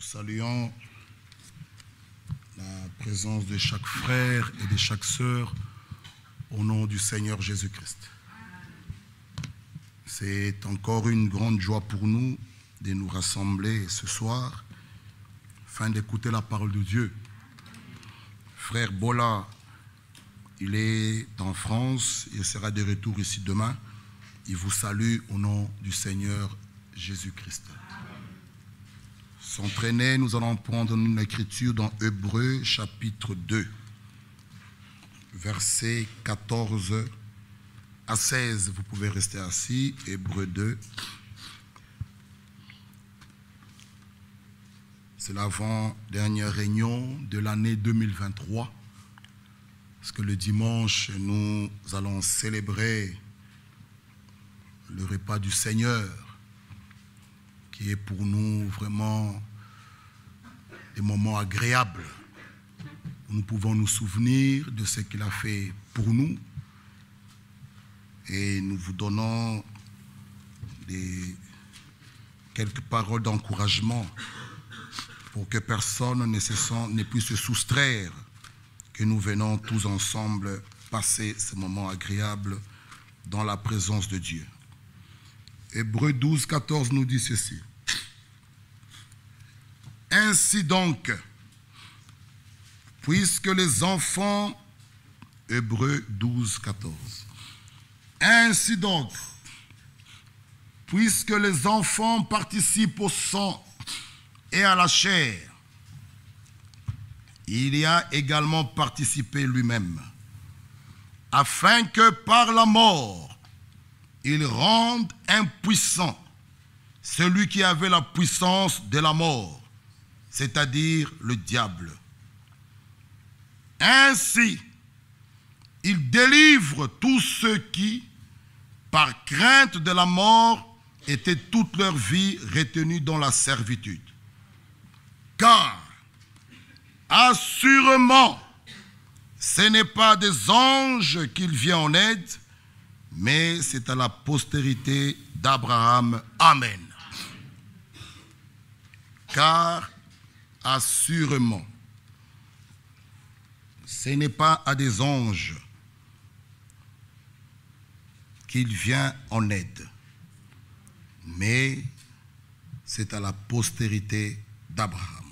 Nous saluons la présence de chaque frère et de chaque sœur au nom du Seigneur Jésus-Christ. C'est encore une grande joie pour nous de nous rassembler ce soir afin d'écouter la parole de Dieu. Frère Bola, il est en France, il sera de retour ici demain. Il vous salue au nom du Seigneur Jésus-Christ. S'entraîner, nous allons prendre une écriture dans Hébreux chapitre 2, versets 14 à 16. Vous pouvez rester assis, Hébreux 2. C'est l'avant-dernière réunion de l'année 2023. Parce que le dimanche, nous allons célébrer le repas du Seigneur, qui est pour nous vraiment des moments agréables, où nous pouvons nous souvenir de ce qu'il a fait pour nous, et nous vous donnons quelques paroles d'encouragement pour que personne ne puisse se soustraire, que nous venons tous ensemble passer ce moment agréable dans la présence de Dieu. Hébreux 12, 14 nous dit ceci. Ainsi donc, puisque les enfants, Hébreux 12, 14. Ainsi donc, puisque les enfants participent au sang et à la chair, il y a également participé lui-même, afin que par la mort, il rende impuissant celui qui avait la puissance de la mort, c'est-à-dire le diable. Ainsi, il délivre tous ceux qui, par crainte de la mort, étaient toute leur vie retenus dans la servitude. Car, assurément, ce n'est pas des anges qu'il vient en aide, mais c'est à la postérité d'Abraham. Amen. Car, assurément, ce n'est pas à des anges qu'il vient en aide, mais c'est à la postérité d'Abraham.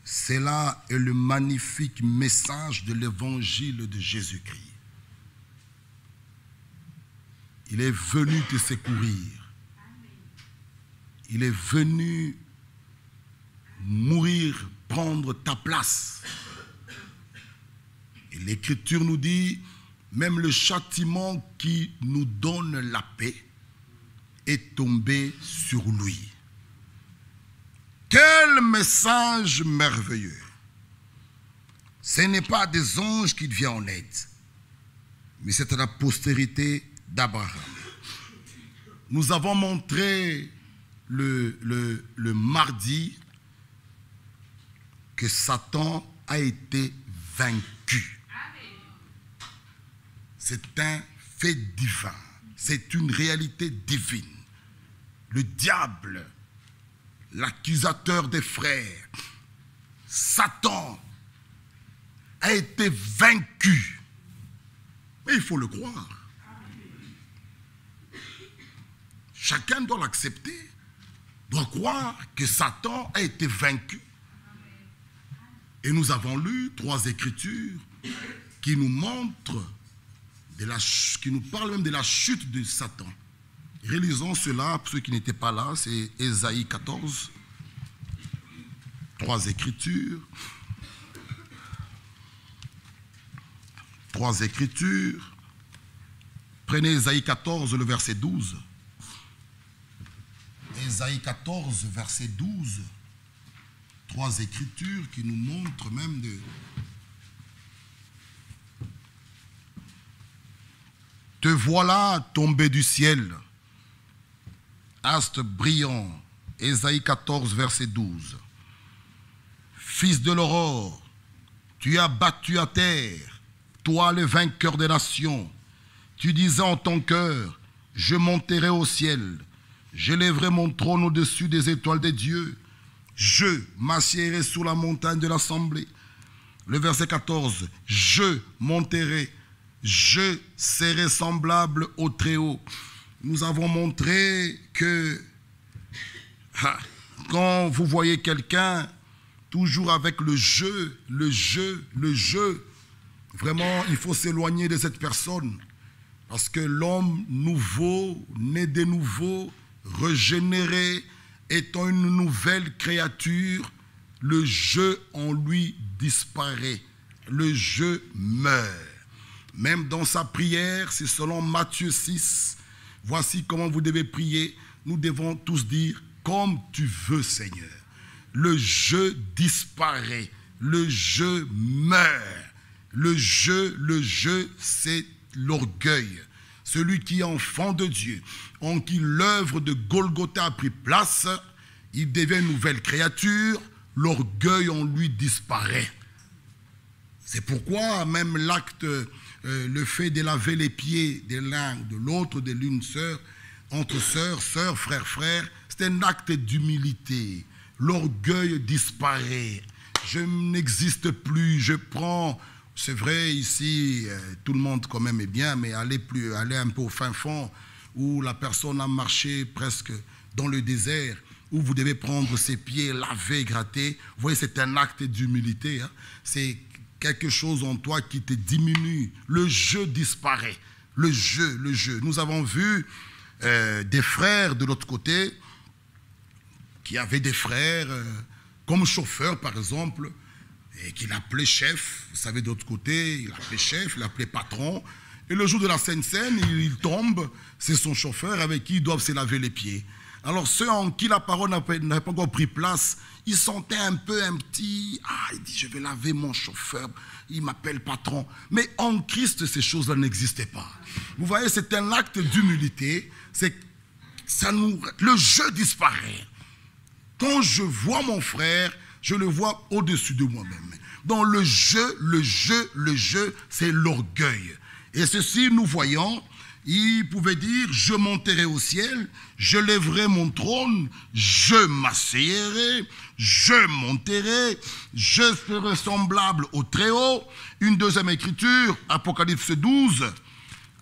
C'est là est le magnifique message de l'évangile de Jésus-Christ. Il est venu te secourir. Il est venu mourir, prendre ta place. Et l'Écriture nous dit, même le châtiment qui nous donne la paix est tombé sur lui. Quel message merveilleux! Ce n'est pas des anges qui viennent en aide, mais c'est à la postérité d'Abraham. Nous avons montré le mardi que Satan a été vaincu. C'est un fait divin. C'est une réalité divine. Le diable, l'accusateur des frères, Satan, a été vaincu. Mais il faut le croire. Chacun doit l'accepter, doit croire que Satan a été vaincu. Et nous avons lu 3 écritures qui nous montrent, qui nous parlent même de la chute de Satan. Relisons cela, pour ceux qui n'étaient pas là, c'est Ésaïe 14. 3 écritures. 3 écritures. Prenez Ésaïe 14, le verset 12. Ésaïe 14, verset 12. 3 écritures qui nous montrent même de... Te voilà tombé du ciel, astre brillant. Ésaïe 14, verset 12. Fils de l'aurore, tu as battu à terre, toi le vainqueur des nations. Tu disais en ton cœur, je monterai au ciel, j'élèverai mon trône au-dessus des étoiles des dieux. je m'assiérai sur la montagne de l'assemblée. Le verset 14, je monterai, je serai semblable au Très-Haut. Nous avons montré que quand vous voyez quelqu'un toujours avec le jeu, vraiment il faut s'éloigner de cette personne. Parce que l'homme nouveau, né de nouveau, régénéré, étant une nouvelle créature, le jeu en lui disparaît, le jeu meurt. Même dans sa prière, c'est selon Matthieu 6, voici comment vous devez prier. Nous devons tous dire, comme tu veux Seigneur. Le jeu disparaît, le jeu meurt. Le jeu, c'est l'orgueil. Celui qui est enfant de Dieu, en qui l'œuvre de Golgotha a pris place, il devient une nouvelle créature, l'orgueil en lui disparaît. C'est pourquoi même l'acte, le fait de laver les pieds de l'un ou de l'autre, de l'une sœur, entre sœurs, frères, c'est un acte d'humilité. L'orgueil disparaît. Je n'existe plus, je prends... C'est vrai, ici, tout le monde quand même est bien, mais aller un peu au fin fond, où la personne a marché presque dans le désert, où vous devez prendre ses pieds, laver, gratter. Vous voyez, c'est un acte d'humilité. Hein. C'est quelque chose en toi qui te diminue. Le jeu disparaît. Le jeu. Nous avons vu des frères de l'autre côté, qui avaient des frères, comme chauffeur par exemple, et qu'il appelait chef. Vous savez, de l'autre côté, il appelait chef, il appelait patron. Et le jour de la Sainte Seine, il tombe, c'est son chauffeur avec qui ils doivent se laver les pieds. Alors ceux en qui la parole n'avait pas encore pris place, ils sentaient un petit... il dit, je vais laver mon chauffeur, il m'appelle patron. Mais en Christ, ces choses-là n'existaient pas. Vous voyez, c'est un acte d'humilité, le jeu disparaît. Quand je vois mon frère, je le vois au-dessus de moi-même. Donc le jeu, c'est l'orgueil. Et ceci, nous voyons, il pouvait dire, je monterai au ciel, je lèverai mon trône, je m'assierai, je monterai, je serai semblable au Très-Haut. Une deuxième écriture, Apocalypse 12.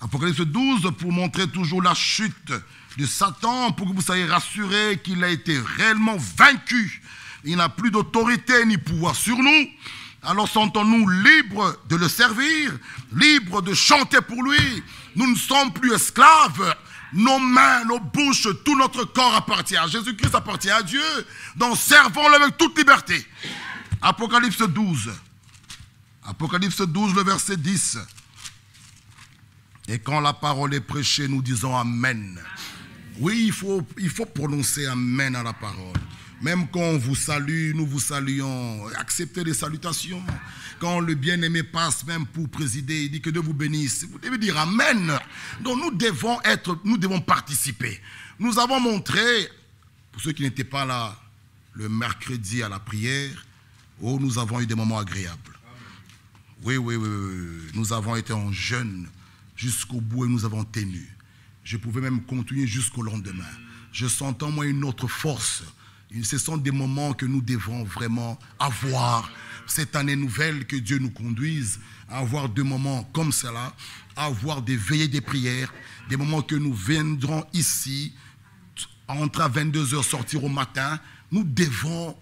Apocalypse 12, pour montrer toujours la chute de Satan, pour que vous soyez rassurés qu'il a été réellement vaincu. Il n'a plus d'autorité ni pouvoir sur nous. Alors sentons-nous libres de le servir, libres de chanter pour lui. Nous ne sommes plus esclaves. Nos mains, nos bouches, tout notre corps appartient à Jésus-Christ, appartient à Dieu. Donc servons-le avec toute liberté. Apocalypse 12. Apocalypse 12, le verset 10. Et quand la parole est prêchée, nous disons Amen. Oui, il faut prononcer Amen à la parole. Même quand on vous salue, nous vous saluons. Acceptez les salutations. Quand le bien-aimé passe même pour présider, il dit que Dieu vous bénisse. Vous devez dire Amen. Donc nous devons participer. Nous avons montré, pour ceux qui n'étaient pas là le mercredi à la prière, nous avons eu des moments agréables. Oui. Nous avons été en jeûne jusqu'au bout et nous avons tenu. Je pouvais même continuer jusqu'au lendemain. Je sentais en moi une autre force. Ce sont des moments que nous devons vraiment avoir. Cette année nouvelle, que Dieu nous conduise à avoir des moments comme cela, à avoir des veillées des prières, des moments que nous viendrons ici, entrer à 22h, sortir au matin. Nous devons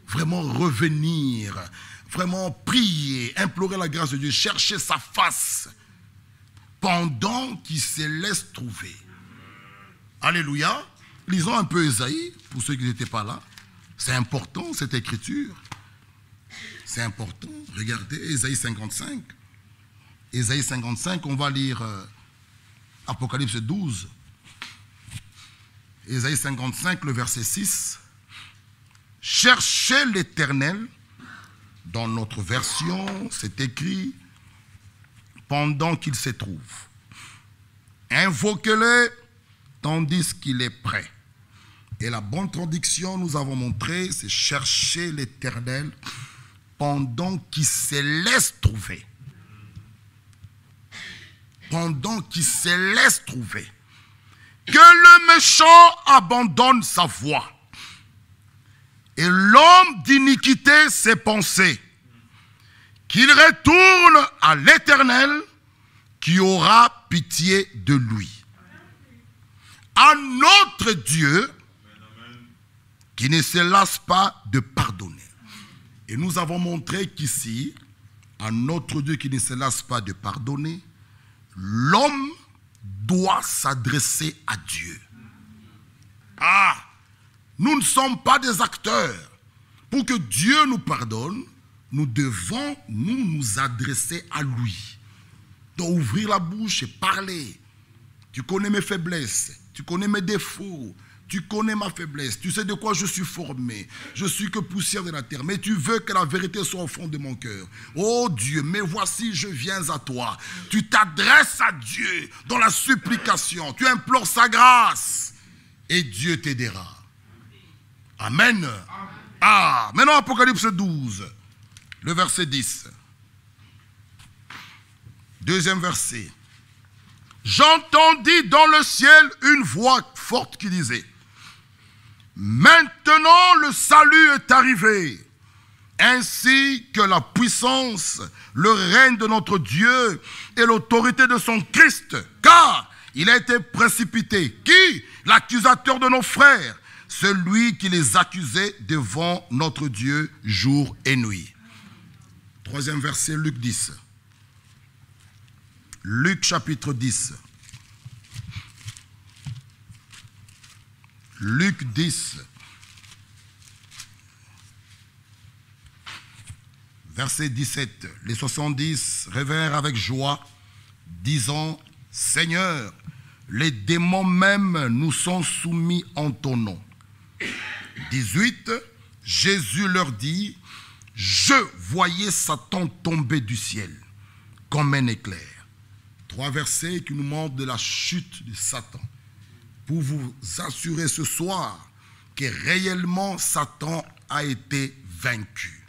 vraiment revenir, vraiment prier, implorer la grâce de Dieu, chercher sa face pendant qu'il se laisse trouver. Alléluia. Lisons un peu Ésaïe, pour ceux qui n'étaient pas là. C'est important, cette écriture. C'est important. Regardez, Ésaïe 55. Ésaïe 55, on va lire Apocalypse 12. Ésaïe 55, le verset 6. Cherchez l'Éternel. Dans notre version, c'est écrit, pendant qu'il se trouve. Invoquez-le, tandis qu'il est prêt. Et la bonne traduction, nous avons montré, c'est chercher l'Éternel pendant qu'il se laisse trouver. Pendant qu'il se laisse trouver. Que le méchant abandonne sa voie et l'homme d'iniquité ses pensées, qu'il retourne à l'Éternel qui aura pitié de lui. À notre Dieu qui ne se lasse pas de pardonner. Et nous avons montré qu'ici, à notre Dieu qui ne se lasse pas de pardonner, l'homme doit s'adresser à Dieu. Ah, nous ne sommes pas des acteurs. Pour que Dieu nous pardonne, nous devons nous adresser à lui. Donc ouvrir la bouche et parler. Tu connais mes faiblesses, tu connais mes défauts, tu connais ma faiblesse, tu sais de quoi je suis formé. Je suis que poussière de la terre, mais tu veux que la vérité soit au fond de mon cœur. Oh Dieu, mais voici je viens à toi. Tu t'adresses à Dieu dans la supplication, tu implores sa grâce et Dieu t'aidera. Amen. Ah, maintenant Apocalypse 12, le verset 10. Deuxième verset. J'entendis dans le ciel une voix forte qui disait: maintenant le salut est arrivé, ainsi que la puissance, le règne de notre Dieu et l'autorité de son Christ, car il a été précipité. Qui? L'accusateur de nos frères, celui qui les accusait devant notre Dieu jour et nuit. Troisième verset, Luc 10. Luc chapitre 10. Luc 10. Verset 17. Les 70 révèrent avec joie, disant: Seigneur, les démons même nous sont soumis en ton nom. 18. Jésus leur dit: je voyais Satan tomber du ciel comme un éclair. 3 versets qui nous montrent de la chute de Satan. Pour vous assurer ce soir que réellement Satan a été vaincu.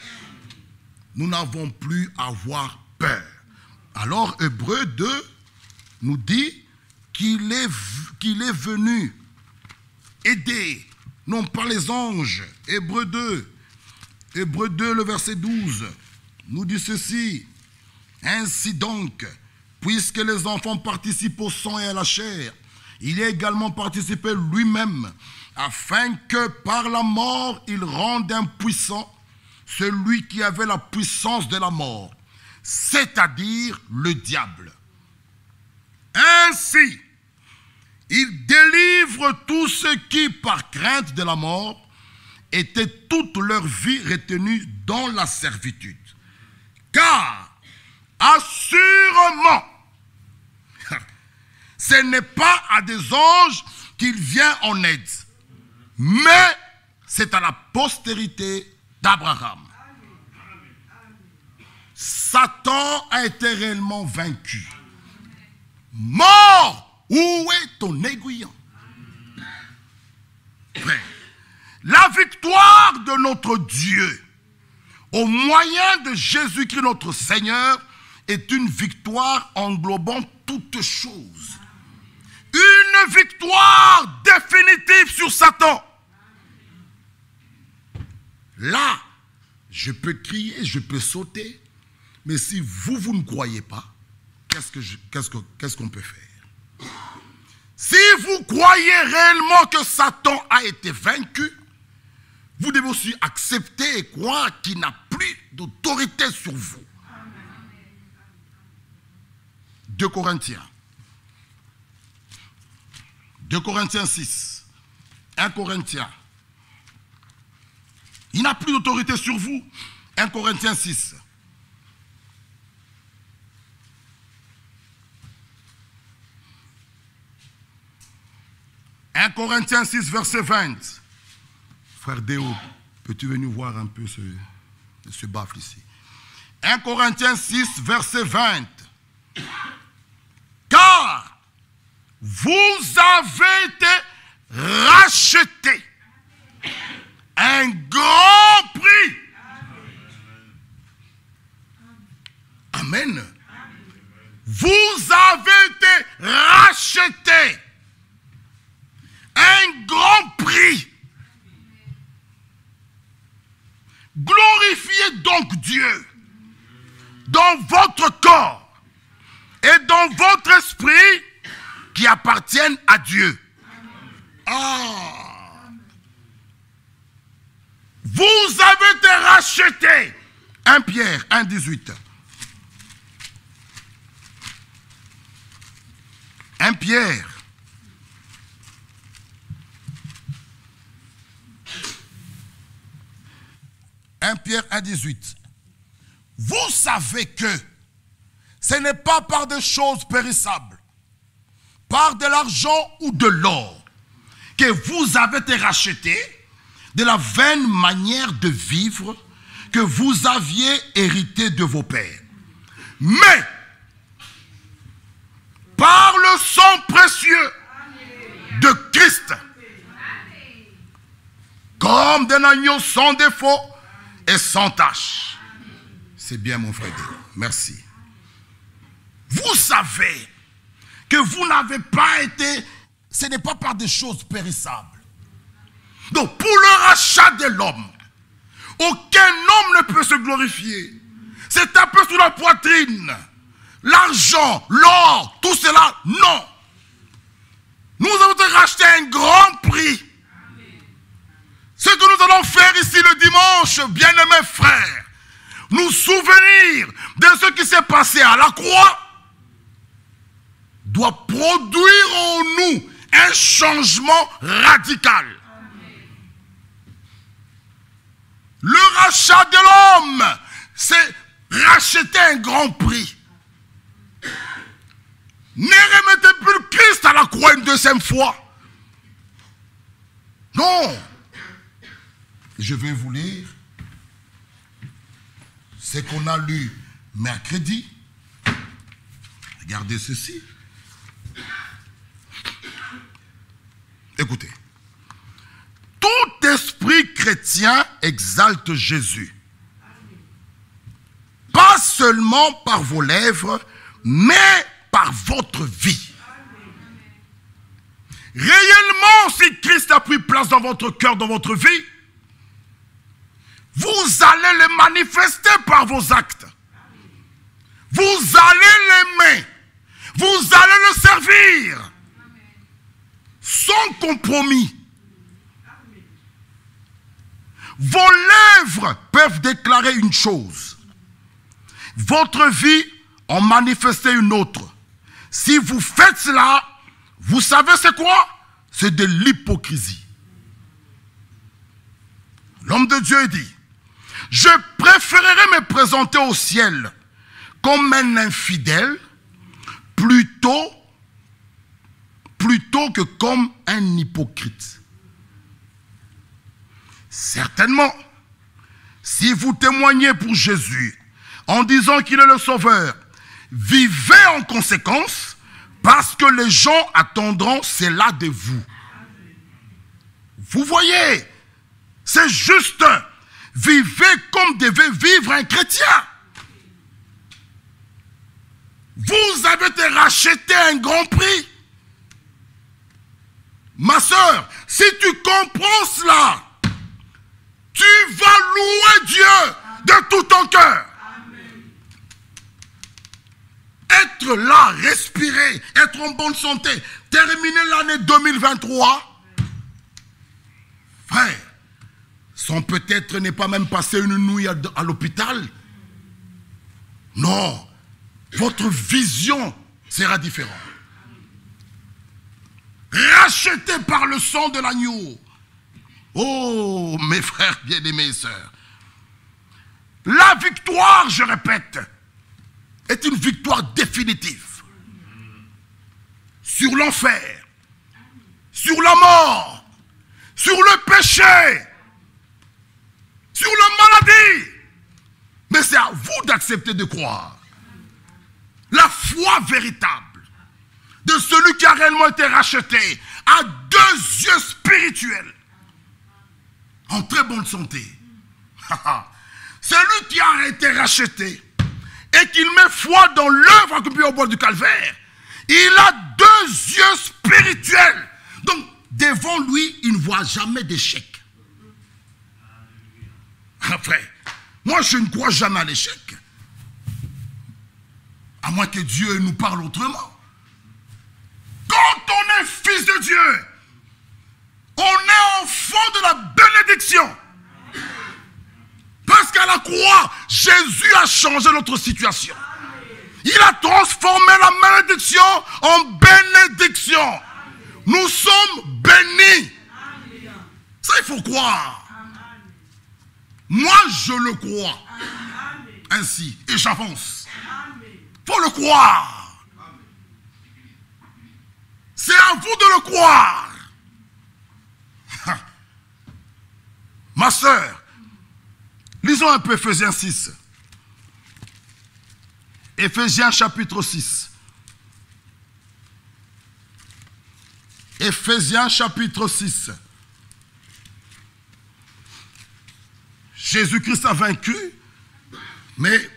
Nous n'avons plus à avoir peur. Alors Hébreux 2 nous dit qu'il est venu aider, non pas les anges. Hébreux 2, le verset 12, nous dit ceci: ainsi donc, puisque les enfants participent au sang et à la chair, il a également participé lui-même, afin que par la mort, il rende impuissant celui qui avait la puissance de la mort, c'est-à-dire le diable. Ainsi, il délivre tous ceux qui, par crainte de la mort, étaient toute leur vie retenus dans la servitude. Car, assurément, ce n'est pas à des anges qu'il vient en aide, mais c'est à la postérité d'Abraham. Satan a été réellement vaincu. Mort, où est ton aiguillon? Frère, la victoire de notre Dieu au moyen de Jésus-Christ notre Seigneur est une victoire englobant toutes choses. Une victoire définitive sur Satan. Là, je peux crier, je peux sauter, mais si vous ne croyez pas, qu'est-ce qu'on peut faire? Si vous croyez réellement que Satan a été vaincu, vous devez aussi accepter et croire qu'il n'a plus d'autorité sur vous. 2 Corinthiens 6. 1 Corinthiens. Il n'a plus d'autorité sur vous. 1 Corinthiens 6. « 1 Corinthiens 6, verset 20. » Frère Déo, peux-tu venir voir un peu ce baffle ici? 1 Corinthiens 6, verset 20. « Car vous avez été rachetés un grand prix. » Amen. Vous avez été rachetés un grand prix. donc Dieu dans votre corps et dans votre esprit qui appartiennent à Dieu. Ah. Vous avez été rachetés. 1 Pierre 1,18. 1 Pierre. Pierre 1,18. Vous savez que ce n'est pas par des choses périssables, par de l'argent ou de l'or, que vous avez été rachetés de la vaine manière de vivre que vous aviez hérité de vos pères. Mais, par le sang précieux de Christ, comme d'un agneau sans défaut et sans tache. C'est bien, mon frère. Merci. Vous savez que vous n'avez pas été, ce n'est pas par des choses périssables. Donc, pour le rachat de l'homme, aucun homme ne peut se glorifier. C'est un peu sous la poitrine. L'argent, l'or, tout cela, non. Nous avons été rachetés à un grand prix. Ce que nous allons faire ici le dimanche, bien-aimés frères, nous souvenir de ce qui s'est passé à la croix, doit produire en nous un changement radical. Le rachat de l'homme, c'est racheter un grand prix. Ne remettez plus le Christ à la croix une deuxième fois. Non. Je vais vous lire ce qu'on a lu mercredi. Regardez ceci. Écoutez. Tout esprit chrétien exalte Jésus. Pas seulement par vos lèvres, mais par votre vie. Réellement, si Christ a pris place dans votre cœur, dans votre vie, vous allez le manifester par vos actes. Vous allez l'aimer. Vous allez le servir. Sans compromis. Vos lèvres peuvent déclarer une chose. Votre vie en manifester une autre. Si vous faites cela, vous savez c'est quoi? C'est de l'hypocrisie. L'homme de Dieu dit, je préférerais me présenter au ciel comme un infidèle plutôt que comme un hypocrite. Certainement, si vous témoignez pour Jésus en disant qu'il est le sauveur, vivez en conséquence parce que les gens attendront cela de vous. Vous voyez, c'est juste, vivez comme devait vivre un chrétien. Vous avez été racheté à un grand prix. Ma soeur, si tu comprends cela, tu vas louer Dieu de tout ton cœur. Être là, respirer, être en bonne santé, terminer l'année 2023, frère, sans peut-être ne pas même passer une nuit à l'hôpital. Non, votre vision sera différente. Racheté par le sang de l'agneau. Oh, mes frères bien-aimés et sœurs. La victoire, je répète, est une victoire définitive. Sur l'enfer, sur la mort, sur le péché, sur la maladie. Mais c'est à vous d'accepter de croire. La foi véritable de celui qui a réellement été racheté à 2 yeux spirituels, en très bonne santé. Celui qui a été racheté et qu'il met foi dans l'œuvre accomplie au bord du calvaire, il a 2 yeux spirituels. Donc, devant lui, il ne voit jamais d'échec. Après, Moi, je ne crois jamais à l'échec. À moins que Dieu nous parle autrement. Quand on est fils de Dieu, on est enfant de la bénédiction. Parce qu'à la croix, Jésus a changé notre situation. Il a transformé la malédiction en bénédiction. Nous sommes bénis. Ça, il faut croire. Moi, je le crois. Ainsi, et j'avance. Il faut le croire. C'est à vous de le croire. Ma soeur, lisons un peu Éphésiens 6. Éphésiens chapitre 6. Éphésiens chapitre 6. Jésus-Christ a vaincu, mais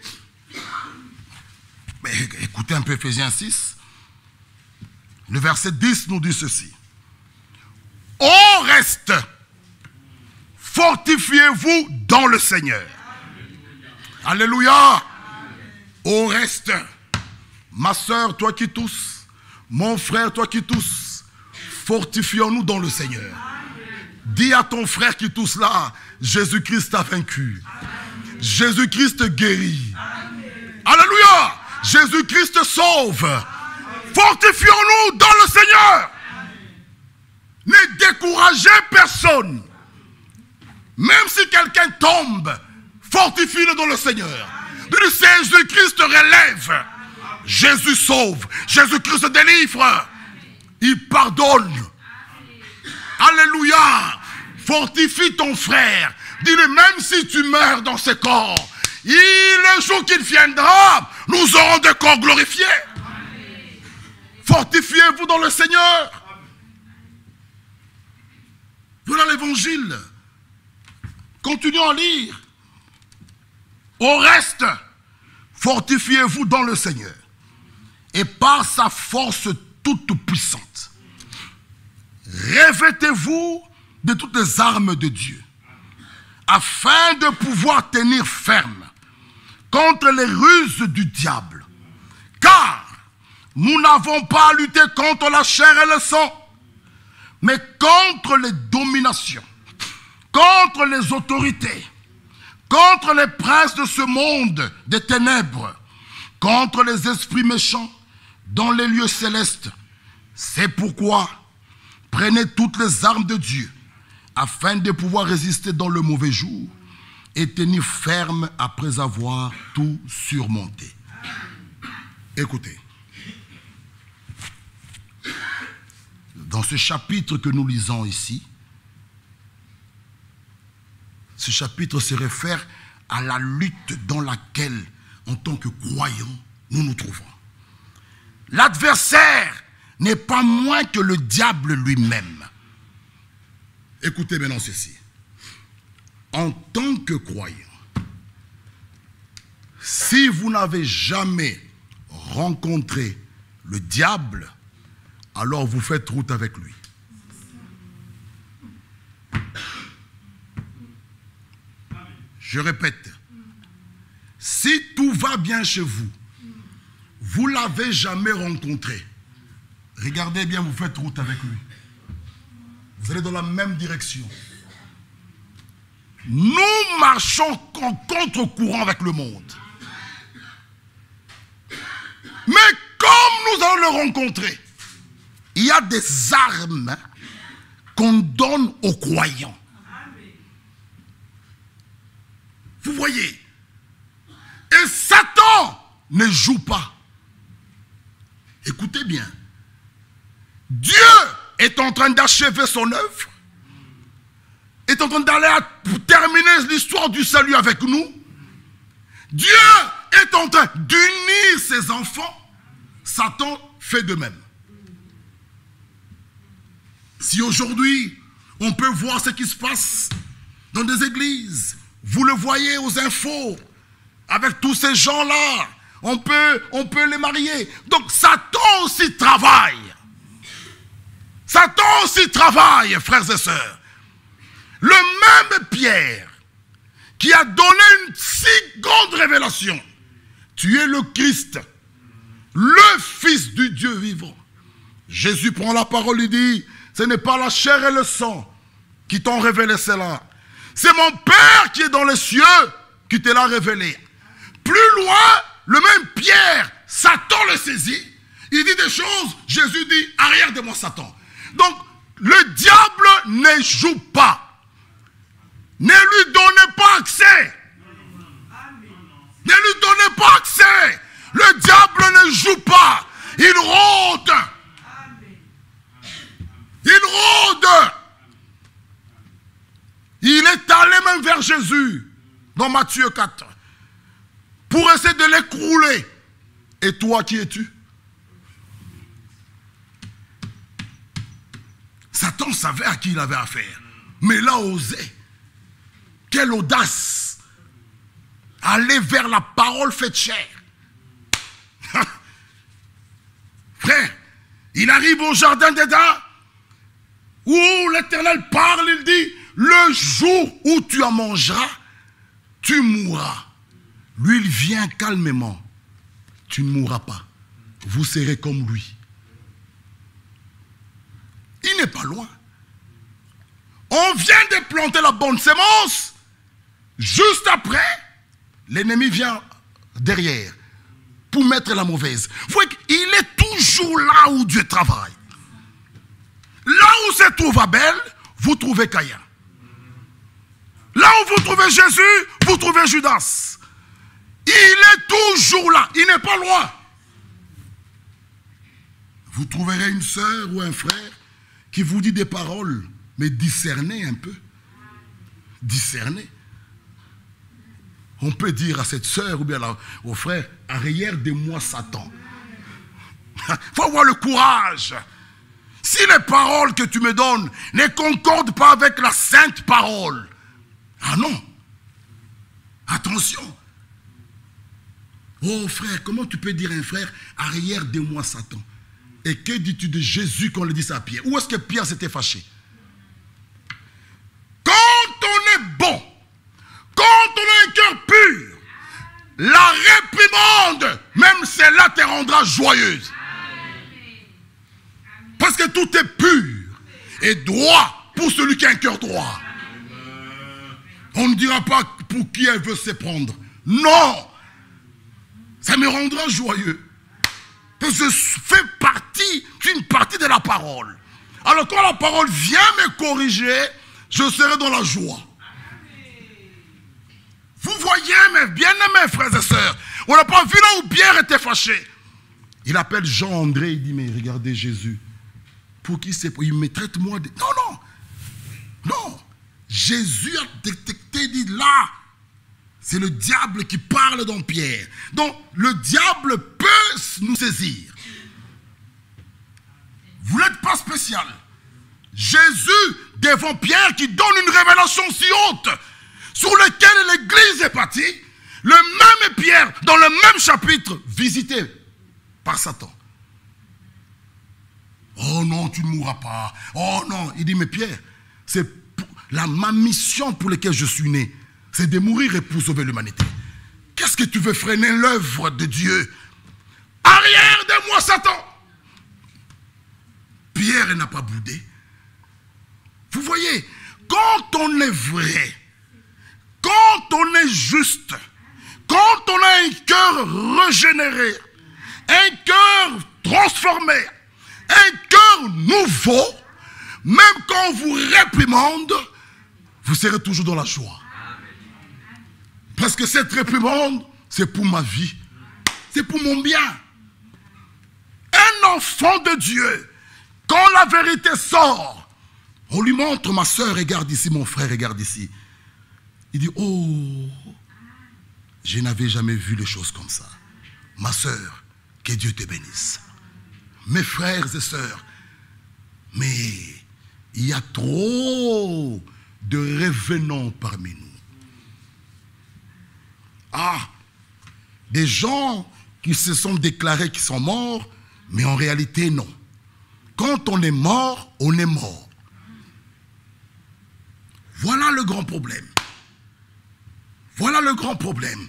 écoutez un peu Éphésiens 6. Le verset 10 nous dit ceci. Au reste, fortifiez-vous dans le Seigneur. Alléluia. Au reste, ma soeur, toi qui tousses, mon frère, toi qui tousses, fortifions-nous dans le Seigneur. Dis à ton frère qui tousse là, Jésus-Christ a vaincu. Jésus-Christ guérit. Alléluia. Jésus-Christ sauve. Fortifions-nous dans le Seigneur. Ne découragez personne. Même si quelqu'un tombe, fortifie-le dans le Seigneur. Jésus-Christ relève. Jésus sauve. Jésus-Christ délivre. Il pardonne. Alléluia. Fortifie ton frère. Dis-lui, même si tu meurs dans ce corps, le jour qu'il viendra, nous aurons des corps glorifiés. Fortifiez-vous dans le Seigneur. Voilà l'évangile. Continuons à lire. Au reste, fortifiez-vous dans le Seigneur et par sa force toute puissante. Revêtez-vous de toutes les armes de Dieu afin de pouvoir tenir ferme contre les ruses du diable. Car nous n'avons pas à lutter contre la chair et le sang, mais contre les dominations, contre les autorités, contre les princes de ce monde des ténèbres, contre les esprits méchants dans les lieux célestes. C'est pourquoi prenez toutes les armes de Dieu afin de pouvoir résister dans le mauvais jour et tenir ferme après avoir tout surmonté. Écoutez, dans ce chapitre que nous lisons ici, ce chapitre se réfère à la lutte dans laquelle, en tant que croyants, nous nous trouvons. L'adversaire n'est pas moins que le diable lui-même. Écoutez maintenant ceci. En tant que croyant, si vous n'avez jamais rencontré le diable, alors vous faites route avec lui. Je répète, si tout va bien chez vous, vous ne l'avez jamais rencontré, regardez bien, vous faites route avec lui. Vous allez dans la même direction. Nous marchons en contre-courant avec le monde. Mais comme nous allons le rencontrer, il y a des armes qu'on donne aux croyants. Vous voyez? Et Satan ne joue pas. Écoutez bien. Dieu est en train d'achever son œuvre, est en train d'aller à terminer l'histoire du salut avec nous. Dieu est en train d'unir ses enfants. Satan fait de même. Si aujourd'hui, on peut voir ce qui se passe dans des églises, vous le voyez aux infos, avec tous ces gens-là, on peut les marier. Donc Satan aussi travaille. Satan aussi travaille, frères et sœurs. Le même Pierre qui a donné une si grande révélation. Tu es le Christ, le Fils du Dieu vivant. Jésus prend la parole et dit, ce n'est pas la chair et le sang qui t'ont révélé cela. C'est mon Père qui est dans les cieux qui te l'a révélé. Plus loin, le même Pierre, Satan le saisit. Il dit des choses, Jésus dit, arrière de moi Satan. Donc, le diable ne joue pas. Ne lui donnez pas accès. Ne lui donnez pas accès. Le diable ne joue pas. Il rôde. Il rôde. Il est allé même vers Jésus, dans Matthieu 4, pour essayer de l'écrouler. Et toi, qui es-tu? Satan savait à qui il avait affaire, mais il a osé. Quelle audace! Aller vers la parole faite chair. Frère, il arrive au jardin d'Éden, où l'Éternel parle, il dit, le jour où tu en mangeras, tu mourras. Lui, il vient calmement. Tu ne mourras pas. Vous serez comme lui. Il n'est pas loin. On vient de planter la bonne sémence. Juste après, l'ennemi vient derrière pour mettre la mauvaise. Vous voyez qu'il est toujours là où Dieu travaille. Là où se trouve Abel, vous trouvez Caïn. Là où vous trouvez Jésus, vous trouvez Judas. Il est toujours là. Il n'est pas loin. Vous trouverez une sœur ou un frère qui vous dit des paroles, mais discernez un peu. Discernez. On peut dire à cette sœur ou bien au frère, arrière de moi Satan. Il faut avoir le courage. Si les paroles que tu me donnes ne concordent pas avec la sainte parole, ah non. Attention. Oh frère, comment tu peux dire à un frère, arrière de moi Satan? Et que dis-tu de Jésus quand on le dit ça à Pierre? Où est-ce que Pierre s'était fâché? Quand on est bon, quand on a un cœur pur, la réprimande, même celle-là te rendra joyeuse. Parce que tout est pur et droit pour celui qui a un cœur droit. On ne dira pas pour qui elle veut se prendre. Non! Ça me rendra joyeux. Parce que je fais partie d'une partie de la parole. Alors quand la parole vient me corriger, je serai dans la joie. Vous voyez, mes bien-aimés frères et sœurs, on n'a pas vu là où Pierre était fâché. Il appelle Jean-André, il dit, mais regardez Jésus. Pour qui c'est? Il me traite moi de... Non, non. Non. Jésus a détecté, dit là, c'est le diable qui parle dans Pierre. Donc, le diable peut nous saisir. Vous n'êtes pas spécial. Jésus, devant Pierre, qui donne une révélation si haute, sur laquelle l'Église est bâtie, le même Pierre, dans le même chapitre, visité par Satan. Oh non, tu ne mourras pas. Oh non. Il dit, mais Pierre, c'est ma mission pour laquelle je suis né, c'est de mourir et pour sauver l'humanité. Qu'est-ce que tu veux freiner l'œuvre de Dieu? Arrière de moi, Satan! Pierre n'a pas boudé. Vous voyez, quand on est vrai, quand on est juste, quand on a un cœur régénéré, un cœur transformé, un cœur nouveau, même quand on vous réprimande, vous serez toujours dans la joie. Parce que cette réprimande, c'est pour ma vie. C'est pour mon bien. Un enfant de Dieu, quand la vérité sort, on lui montre, ma soeur, regarde ici, mon frère, regarde ici. Il dit, oh, je n'avais jamais vu les choses comme ça. Ma soeur, que Dieu te bénisse. Mes frères et sœurs, mais il y a trop de revenants parmi nous. Ah, des gens qui se sont déclarés qu'ils sont morts, mais en réalité non. Quand on est mort, on est mort. Voilà le grand problème. Voilà le grand problème.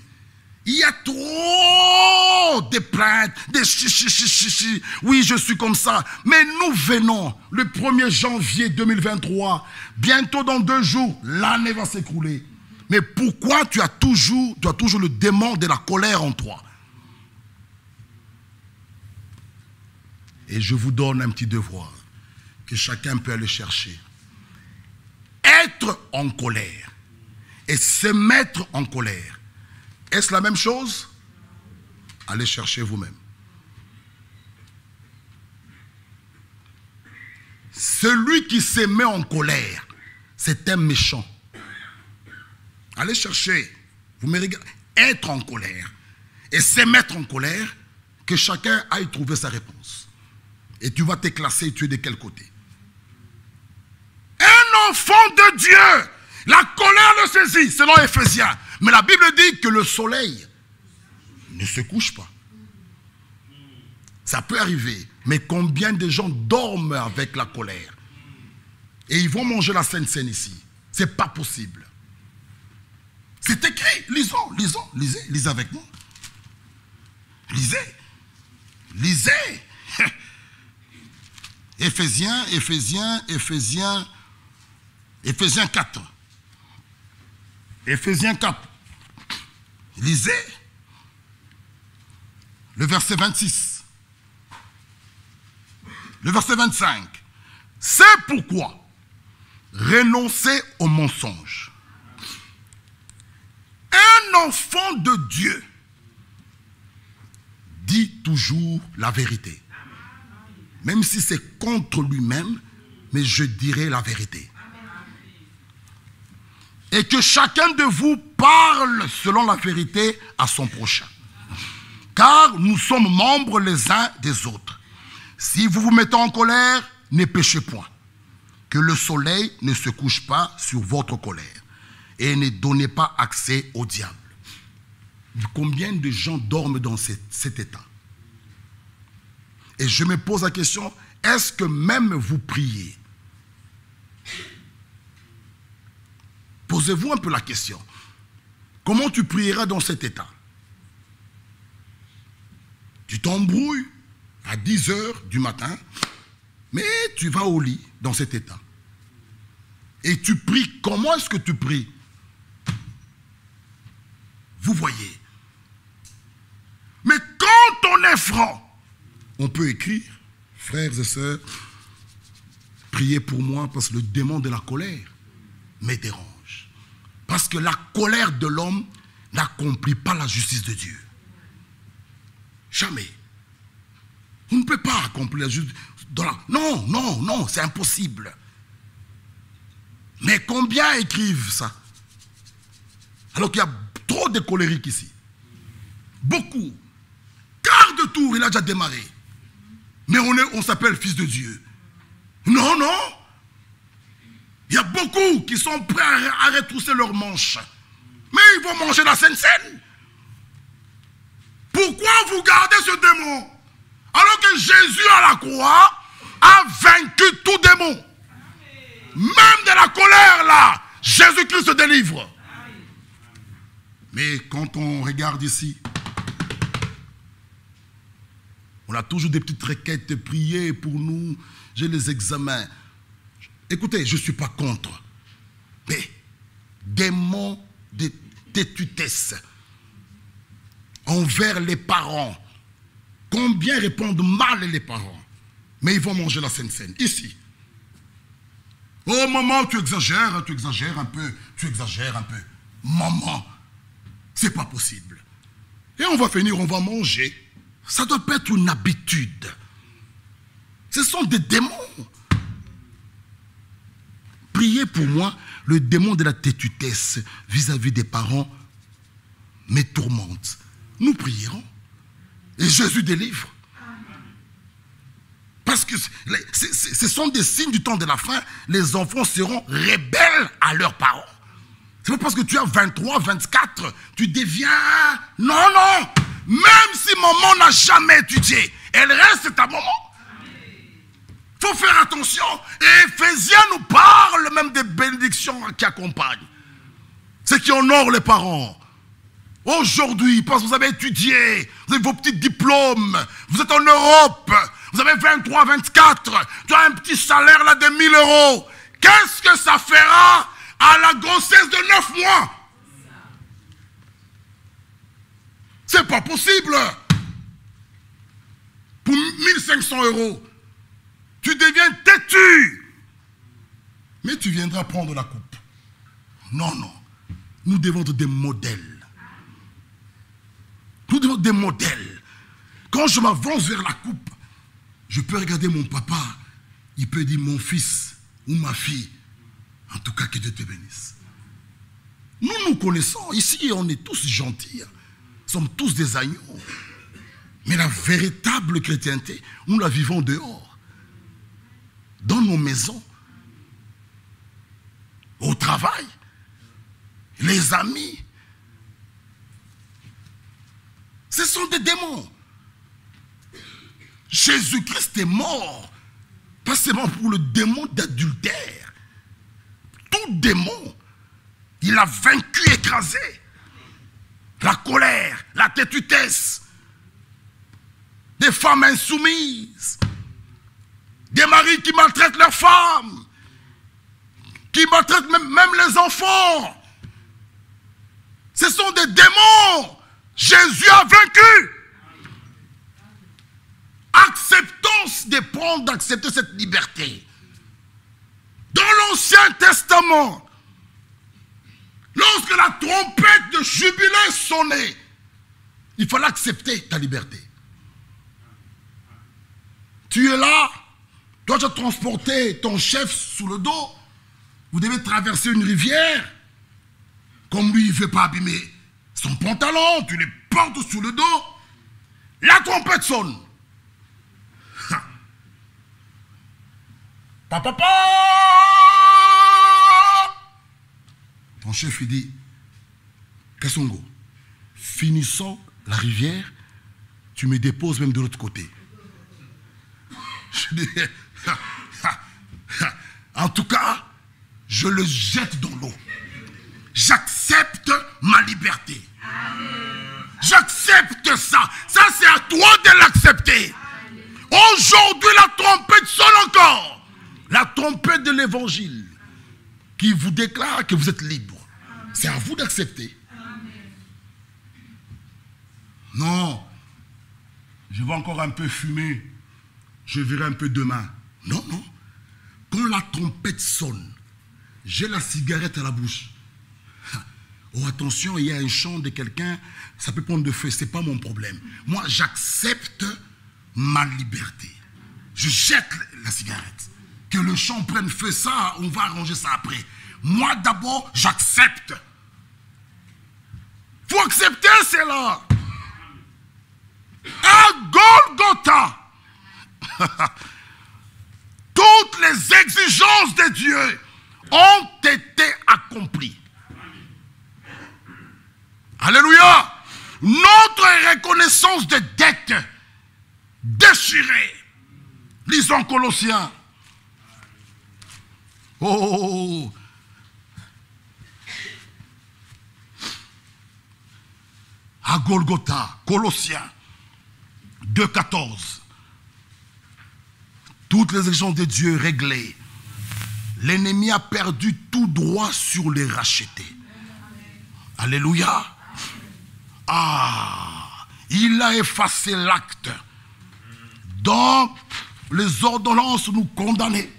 Il y a trop de plaintes, des chi. Oui, je suis comme ça. Mais nous venons le 1er janvier 2023. Bientôt dans 2 jours, l'année va s'écrouler. Mais pourquoi tu as toujours le démon de la colère en toi? Et je vous donne un petit devoir que chacun peut aller chercher. Être en colère et se mettre en colère. Est-ce la même chose? Allez chercher vous-même. Celui qui se met en colère, c'est un méchant. Allez chercher. Vous me regardez. Être en colère et se mettre en colère, que chacun aille trouver sa réponse. Et tu vas te classer, tu es de quel côté? Un enfant de Dieu, la colère le saisit, selon Éphésiens. Mais la Bible dit que le soleil ne se couche pas. Ça peut arriver. Mais combien de gens dorment avec la colère? Et ils vont manger la Sainte Seine ici. Ce n'est pas possible. C'est écrit. Lisez avec moi. Lisez. Éphésiens 4. Éphésiens 4. Lisez le verset 26. Le verset 25. C'est pourquoi renoncez au mensonge. Un enfant de Dieu dit toujours la vérité. Même si c'est contre lui-même, mais je dirai la vérité. Et que chacun de vous parle selon la vérité à son prochain. Car nous sommes membres les uns des autres. Si vous vous mettez en colère, ne péchez point. Que le soleil ne se couche pas sur votre colère. Et ne donnez pas accès au diable. Combien de gens dorment dans cet état? Et je me pose la question, est-ce que même vous priez? Posez-vous un peu la question. Comment tu prieras dans cet état? Tu t'embrouilles à 10 h du matin, mais tu vas au lit dans cet état. Et tu pries. Comment est-ce que tu pries? Vous voyez. Mais quand on est franc, on peut écrire, frères et sœurs, priez pour moi parce que le démon de la colère me dérange. Parce que la colère de l'homme n'accomplit pas la justice de Dieu. Jamais. On ne peut pas accomplir la justice. Non, c'est impossible. Mais combien écrivent ça? Alors qu'il y a trop de colériques ici. Beaucoup. Quart de tour, il a déjà démarré. Mais on s'appelle fils de Dieu. Non. Il y a beaucoup qui sont prêts à retrousser leurs manches. Mais ils vont manger la Sainte Seine. Pourquoi vous gardez ce démon? Alors que Jésus à la croix a vaincu tout démon. Même de la colère là, Jésus-Christ se délivre. Mais quand on regarde ici, on a toujours des petites requêtes de prier pour nous. J'ai les examens. Écoutez, je ne suis pas contre. Mais démon de têtutesse envers les parents. Combien répondent mal les parents? Mais ils vont manger la Sainte Seine. Ici. Oh maman, tu exagères un peu. Maman, c'est pas possible. Et on va finir, on va manger. Ça doit pas être une habitude. Ce sont des démons. Priez pour moi, le démon de la têtutesse vis-à-vis des parents me tourmente. Nous prierons. Et Jésus délivre. Parce que ce sont des signes du temps de la fin. Les enfants seront rebelles à leurs parents. C'est pas parce que tu as 23, 24, tu deviens... Non. Même si maman n'a jamais étudié, elle reste ta maman. Il faut faire attention. Et Éphésiens nous parle même des bénédictions qui accompagnent. Ceux qui honorent les parents. Aujourd'hui, parce que vous avez étudié, vous avez vos petits diplômes, vous êtes en Europe, vous avez 23, 24, tu as un petit salaire là de 1 000 euros. Qu'est-ce que ça fera à la grossesse de 9 mois? C'est pas possible. Pour 1 500 euros, tu deviens têtu. Mais tu viendras prendre la coupe. Non, non. Nous devons être des modèles. Nous devons être des modèles. Quand je m'avance vers la coupe, je peux regarder mon papa. Il peut dire mon fils ou ma fille. En tout cas, que Dieu te bénisse. Nous nous connaissons. Ici, on est tous gentils. Nous sommes tous des agneaux. Mais la véritable chrétienté, nous la vivons dehors. Dans nos maisons. Au travail. Les amis. Ce sont des démons. Jésus-Christ est mort. Pas seulement pour le démon d'adultère. Tout démon, il a vaincu, écrasé. La colère, la têtutesse. Des femmes insoumises. Des maris qui maltraitent leurs femmes. Qui maltraitent même les enfants. Ce sont des démons. Jésus a vaincu. Acceptons d'accepter cette liberté. Dans l'Ancien Testament, lorsque la trompette de jubilé sonnait, il fallait accepter ta liberté. Tu es là, toi tu as transporté ton chef sous le dos, vous devez traverser une rivière, comme lui il ne veut pas abîmer son pantalon, tu les portes sous le dos, la trompette sonne. Papa, ton chef il dit, Kassongo, finissons la rivière, tu me déposes même de l'autre côté. Je dis, en tout cas, je le jette dans l'eau. J'accepte ma liberté. J'accepte ça. Ça, c'est à toi de l'accepter. Aujourd'hui, la trompette sonne encore. La trompette de l'évangile qui vous déclare que vous êtes libre. C'est à vous d'accepter. Non. Je vais encore un peu fumer. Je verrai un peu demain. Non, non. Quand la trompette sonne, j'ai la cigarette à la bouche. Oh, attention, il y a un chant de quelqu'un, ça peut prendre de feu, ce n'est pas mon problème. Moi, j'accepte ma liberté. Je jette la cigarette. Que le chant prenne feu, ça, on va arranger ça après. Moi, d'abord, j'accepte. Il faut accepter cela. À Golgotha, toutes les exigences de Dieu ont été accomplies. Alléluia. Notre reconnaissance de dette déchirée. Lisons Colossiens. Oh. À Golgotha, Colossiens 2,14. Toutes les exigences de Dieu réglées. L'ennemi a perdu tout droit sur les rachetés. Alléluia. Ah, il a effacé l'acte dont les ordonnances nous condamnaient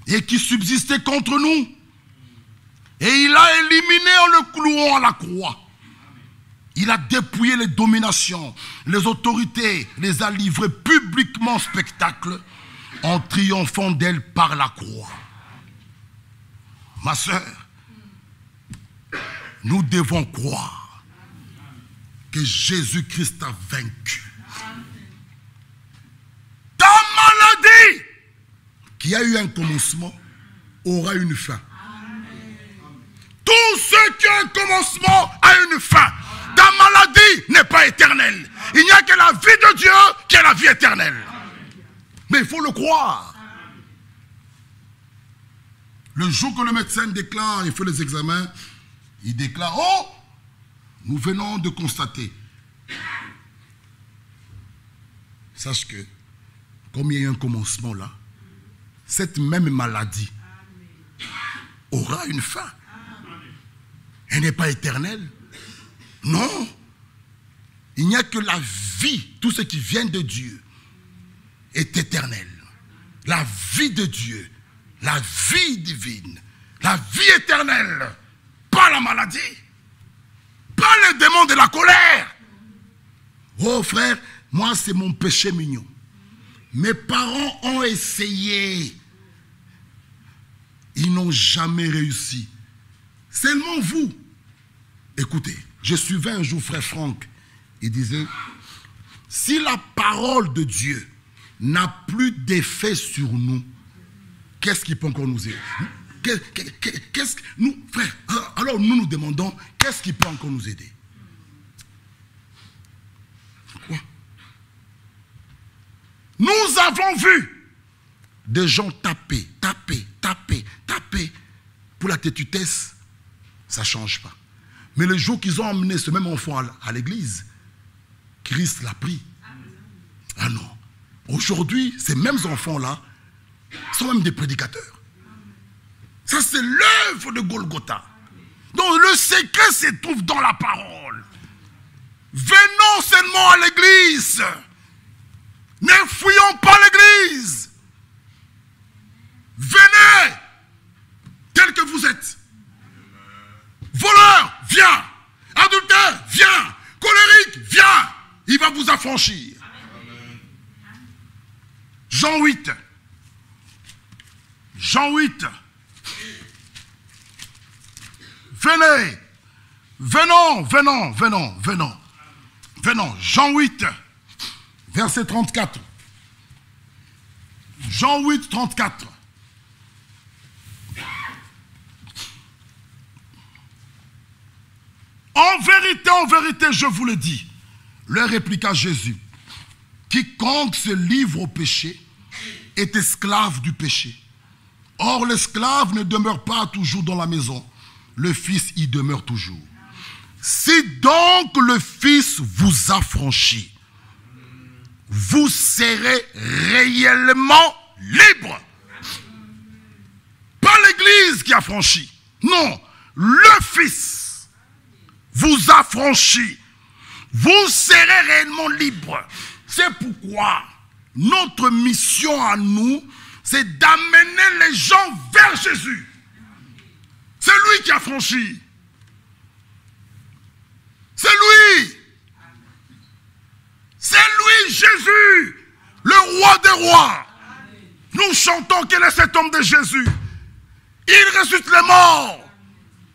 et qui subsistait contre nous. Et il a éliminé en le clouant à la croix. Il a dépouillé les dominations, les autorités, les a livrées publiquement en spectacle en triomphant d'elles par la croix. Ma sœur, nous devons croire que Jésus-Christ a vaincu. Ta maladie, qui a eu un commencement, aura une fin. Tout ce qui a un commencement a une fin. Ta maladie n'est pas éternelle. Il n'y a que la vie de Dieu qui est la vie éternelle. Mais il faut le croire. Le jour que le médecin déclare, il fait les examens, il déclare, oh, nous venons de constater, sache que, comme il y a eu un commencement là, cette même maladie aura une fin. Elle n'est pas éternelle. Non. Il n'y a que la vie, tout ce qui vient de Dieu est éternel. La vie de Dieu, la vie divine, la vie éternelle, pas la maladie, pas les démons de la colère. Oh frère, moi c'est mon péché mignon. Mes parents ont essayé. Ils n'ont jamais réussi. Seulement vous. Écoutez, je suivais un jour frère Franck. Il disait, si la parole de Dieu n'a plus d'effet sur nous, qu'est-ce qui peut encore nous aider? Qu'est-ce que nous, frère, alors nous nous demandons, qu'est-ce qui peut encore nous aider? Quoi? Nous avons vu des gens taper. Pour la tétutesse, ça ne change pas. Mais le jour qu'ils ont emmené ce même enfant à l'église, Christ l'a pris. Ah non. Aujourd'hui, ces mêmes enfants-là sont même des prédicateurs. Ça, c'est l'œuvre de Golgotha. Donc, le secret se trouve dans la parole. Venons seulement à l'église. Ne fuyons pas l'église. Venez tel que vous êtes. Voleur, viens. Adultère, viens. Colérique, viens. Il va vous affranchir. Jean 8. Jean 8. Venez. Venons. Jean 8. Verset 34. Jean 8, 34. En vérité, je vous le dis, leur répliqua Jésus, quiconque se livre au péché est esclave du péché. Or, l'esclave ne demeure pas toujours dans la maison, le Fils y demeure toujours. Si donc le Fils vous affranchit, vous serez réellement libre. Pas l'Église qui affranchit. Non, le Fils vous affranchit. Vous serez réellement libre. C'est pourquoi notre mission à nous, c'est d'amener les gens vers Jésus. C'est lui qui affranchit. C'est lui. C'est lui, Jésus, le roi des rois. Nous chantons qu'il est cet homme de Jésus. Il ressuscite les morts.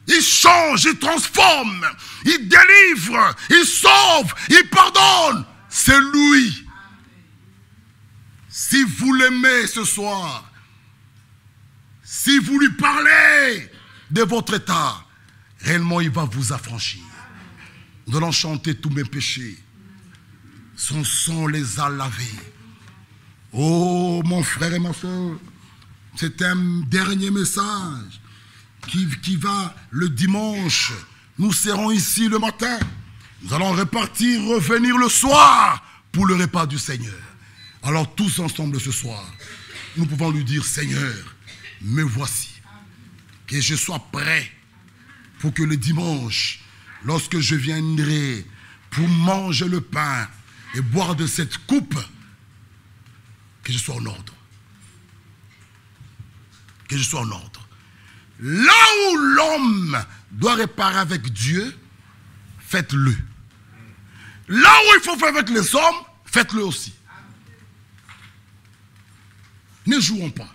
Il change, il transforme, il délivre, il sauve, il pardonne. C'est lui. Si vous l'aimez ce soir, si vous lui parlez de votre état, réellement il va vous affranchir. Nous allons chanter tous mes péchés. Son sang les a lavés. Oh mon frère et ma soeur, c'est un dernier message qui va le dimanche. Nous serons ici le matin. Nous allons repartir, revenir le soir pour le repas du Seigneur. Alors tous ensemble ce soir, nous pouvons lui dire, Seigneur, me voici. Que je sois prêt pour que le dimanche, lorsque je viendrai pour manger le pain et boire de cette coupe, que je sois en ordre. Que je sois en ordre. Là où l'homme doit réparer avec Dieu, faites-le. Là où il faut faire avec les hommes, faites-le aussi. Ne jouons pas.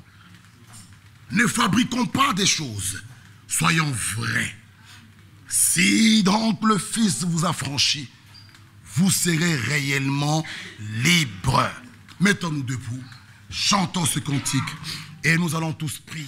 Ne fabriquons pas des choses. Soyons vrais. Si donc le Fils vous affranchit, vous serez réellement libre. Mettons-nous debout, chantons ce cantique et nous allons tous prier.